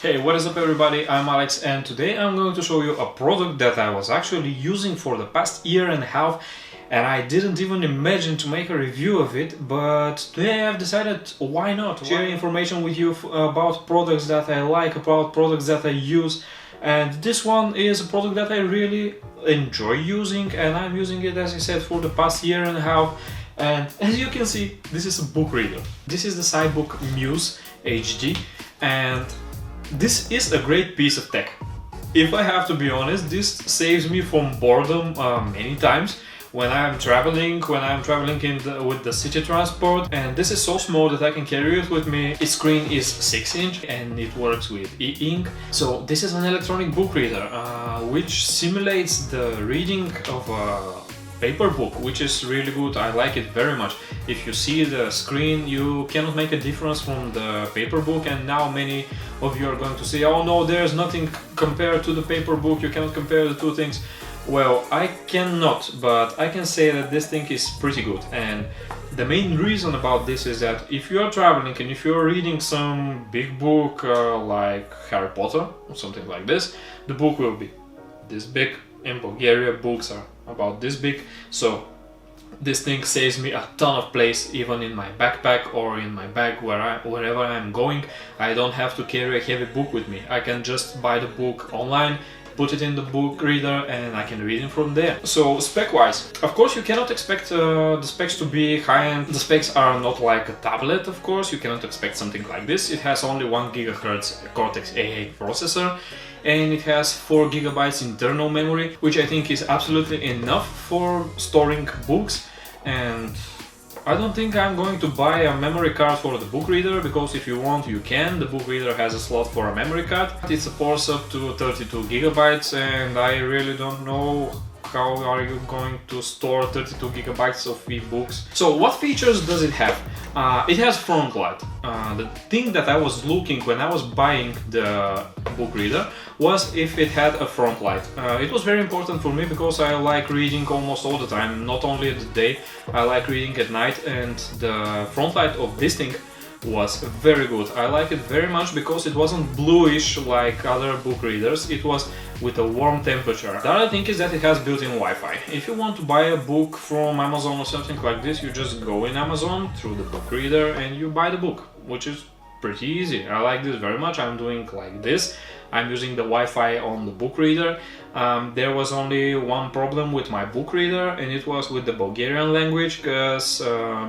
Hey, what is up everybody, I'm Alex and today I'm going to show you a product that I was actually using for the past year and a half and I didn't even imagine to make a review of it, but today I've decided why not share information with you about products that I like, about products that I use. And this one is a product that I really enjoy using and I'm using it, as I said, for the past year and a half. And as you can see, this is a book reader. This is the CYBOOK Muse HD and this is a great piece of tech. If I have to be honest, this saves me from boredom many times when I'm traveling with the city transport, and this is so small that I can carry it with me. Its screen is 6" and it works with e-ink. So this is an electronic book reader which simulates the reading of a paper book, which is really good. I like it very much. If you see the screen, you cannot make a difference from the paper book, and now many of you are going to say, oh no, there's nothing compared to the paper book, you cannot compare the two things. Well, I cannot, but I can say that this thing is pretty good. And the main reason about this is that if you are traveling and if you're reading some big book like Harry Potter or something like this, the book will be this big. In Bulgaria, books are about this big, so this thing saves me a ton of place, even in my backpack or in my bag wherever I'm going. I don't have to carry a heavy book with me. I can just buy the book online, put it in the book reader, and I can read it from there. So spec-wise, of course you cannot expect the specs to be high-end. The specs are not like a tablet, of course. You cannot expect something like this. It has only 1 GHz Cortex-A8 processor, and it has 4 GB internal memory, which I think is absolutely enough for storing books. And I don't think I'm going to buy a memory card for the book reader, because if you want, you can. The book reader has a slot for a memory card. It supports up to 32 GB, and I really don't know how are you going to store 32 GB of e-books. So what features does it have? It has front light. The thing that I was looking when I was buying the book reader was if it had a front light. It was very important for me because I like reading almost all the time, not only at the day, I like reading at night, and the front light of this thing was very good. I like it very much because it wasn't bluish like other book readers, it was with a warm temperature. The other thing is that it has built-in Wi-Fi. If you want to buy a book from Amazon or something like this, you just go in Amazon through the book reader and you buy the book, which is pretty easy. I like this very much. I'm doing like this. I'm using the Wi-Fi on the book reader. There was only one problem with my book reader, and it was with the Bulgarian language, because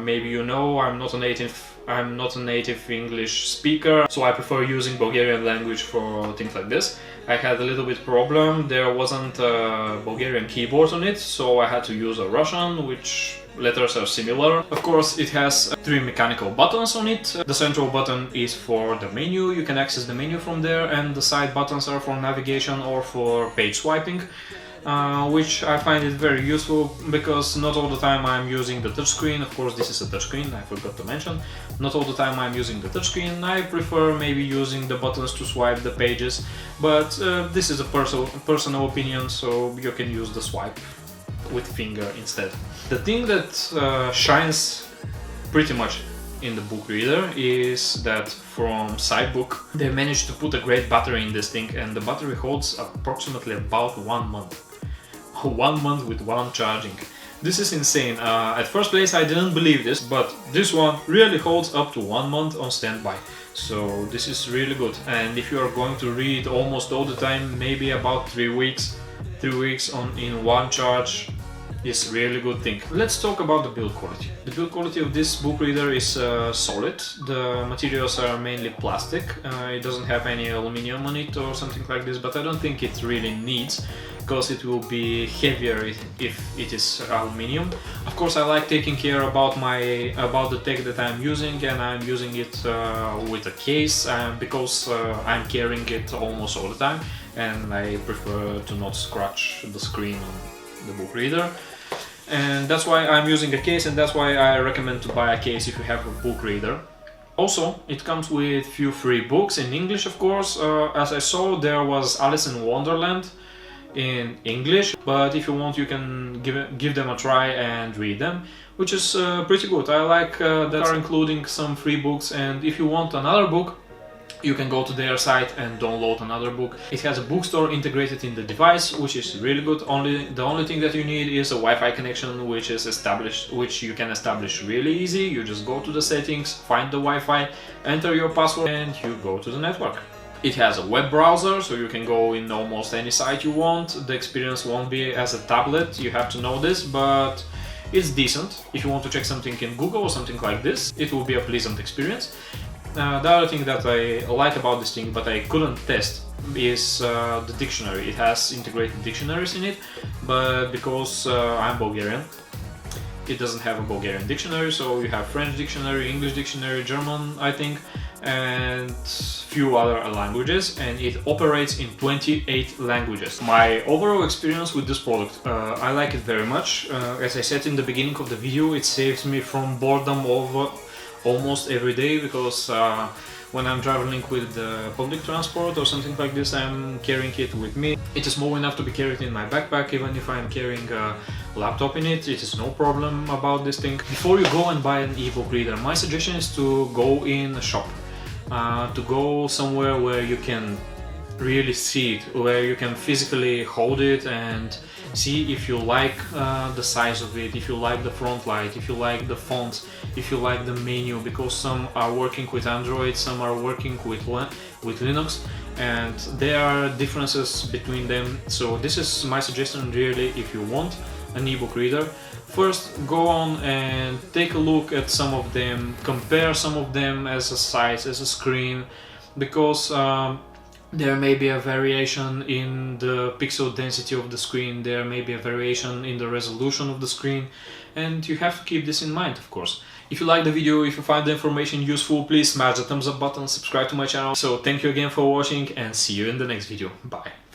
maybe you know I'm not a native English speaker, so I prefer using Bulgarian language for things like this. I had a little bit problem. There wasn't a Bulgarian keyboard on it, so I had to use a Russian, which letters are similar. Of course, it has 3 mechanical buttons on it. The central button is for the menu, you can access the menu from there, and the side buttons are for navigation or for page swiping, which I find it very useful because not all the time I'm using the touchscreen. Of course, this is a touchscreen, I forgot to mention. Not all the time I'm using the touchscreen. I prefer maybe using the buttons to swipe the pages, but this is a personal opinion, so you can use the swipe with finger instead. The thing that shines pretty much in the book reader is that from CYBOOK they managed to put a great battery in this thing, and the battery holds approximately about 1 month. 1 month with one charging. This is insane. At first place I didn't believe this, but this one really holds up to 1 month on standby. So this is really good. And if you are going to read almost all the time, maybe about 3 weeks in one charge, is really good thing. Let's talk about the build quality. The build quality of this book reader is solid. The materials are mainly plastic. It doesn't have any aluminum on it or something like this, but I don't think it really needs, because it will be heavier if it is aluminum. Of course, I like taking care about the tech that I'm using, and I'm using it with a case because I'm carrying it almost all the time, and I prefer to not scratch the screen on the book reader. And that's why I'm using a case, and that's why I recommend to buy a case if you have a book reader. Also, it comes with few free books in English, of course. As I saw, there was Alice in Wonderland in English, but if you want, you can give them a try and read them, which is pretty good. I like that are including some free books, and if you want another book, you can go to their site and download another book. It has a bookstore integrated in the device, which is really good. The only thing that you need is a Wi-Fi connection, which you can establish really easy. You just go to the settings, find the Wi-Fi, enter your password, and you go to the network. It has a web browser, so you can go in almost any site you want. The experience won't be as a tablet, you have to know this, but it's decent. If you want to check something in Google or something like this, it will be a pleasant experience. The other thing that I like about this thing, but I couldn't test, is the dictionary. It has integrated dictionaries in it, but because I'm Bulgarian, it doesn't have a Bulgarian dictionary, so you have French dictionary, English dictionary, German, I think, and few other languages, and it operates in 28 languages. My overall experience with this product, I like it very much. As I said in the beginning of the video, it saves me from boredom over almost every day, because when I'm traveling with public transport or something like this, I'm carrying it with me. It is small enough to be carried in my backpack. Even if I'm carrying a laptop in it, it is no problem about this thing. Before you go and buy an ebook reader, my suggestion is to go in a shop, to go somewhere where you can really see it, where you can physically hold it and see if you like the size of it, if you like the front light, if you like the fonts, if you like the menu, because some are working with Android, some are working with Linux, and there are differences between them. So this is my suggestion really. If you want an ebook reader, first go on and take a look at some of them, compare some of them as a size, as a screen, because there may be a variation in the pixel density of the screen, there may be a variation in the resolution of the screen, and you have to keep this in mind, of course. If you like the video, if you find the information useful, please smash the thumbs up button, subscribe to my channel. So thank you again for watching, and see you in the next video. Bye.